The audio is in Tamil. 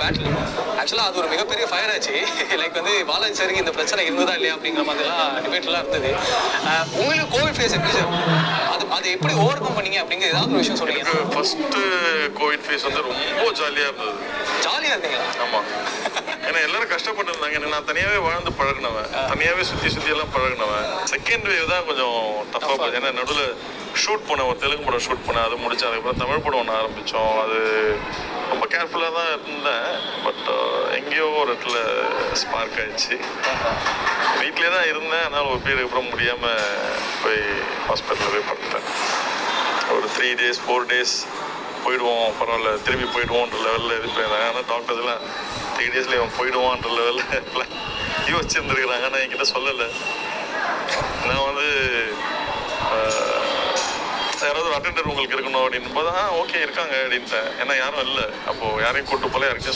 பேட்டில். ஆக்சுவலாக அது ஒரு மிகப்பெரிய ஃபயர் ஆச்சு. லைக் வந்து பாலாஜி சாருக்கு இந்த பிரச்சனை இருந்ததா இல்லையா அப்படிங்கிற மாதிரிலாம் டிபேட்லாம் இருந்தது. உங்களுக்கு கோவிட் ஃபேஸ் எப்படி சார்? அது எப்படி ஓவர் கம் பண்ணீங்க அப்படிங்கிற ஏதாவது ஒரு விஷயம் சொன்னீங்க. எனக்கு ஃபர்ஸ்ட் கோவிட் ஃபேஸ் வந்து ரொம்ப ஜாலியாக இருந்தது. ஜாலியாக இருந்தீங்களா? ஆமாம். ஏன்னா எல்லாரும் கஷ்டப்பட்டு இருந்தாங்க. எனக்கு நான் தனியாகவே வாழ்ந்து பழகினவன், தனியாகவே சுற்றி எல்லாம் பழகினவன். செகண்ட் வேவ் தான் கொஞ்சம் டஃப்பாக போச்சு. ஏன்னா நடுவில் ஷூட் பண்ண ஒரு தெலுங்கு படம் ஷூட் பண்ணேன், அது முடிச்சு அதுக்கப்புறம் தமிழ் படம் ஒன்று ஆரம்பித்தோம். அது ரொம்ப கேர்ஃபுல்லாக தான் இருந்தேன். பட் எங்கேயோ ஒரு இடத்துல ஸ்பார்க் ஆயிடுச்சு. வீட்டிலே தான் இருந்தேன். அதனால் ஒரு பீரியட் அப்புறம் முடியாமல் போய் ஹாஸ்பிட்டலில் போய் படுத்துட்டேன். ஒரு 3 days 4 days போயிடுவோம், பரவாயில்ல திரும்பி போயிடுவோன்ற லெவலில் இது பண்ணியிருந்தாங்க. ஆனால் டாக்டர்ஸ்லாம் 3 daysல இவன் போயிடுவான்ற லெவலில் யோசிச்சுருந்துருக்குறாங்க. ஆனால் என்கிட்ட சொல்லலை. நான் வந்து யாராவது ஒரு அட்டெண்டர் உங்களுக்கு இருக்கணும் அப்படின்னு போது ஓகே இருக்காங்க அப்படின்ட்டேன். ஏன்னா யாரும் இல்லை, அப்போது யாரையும் கூட்டு போல யாருக்கும்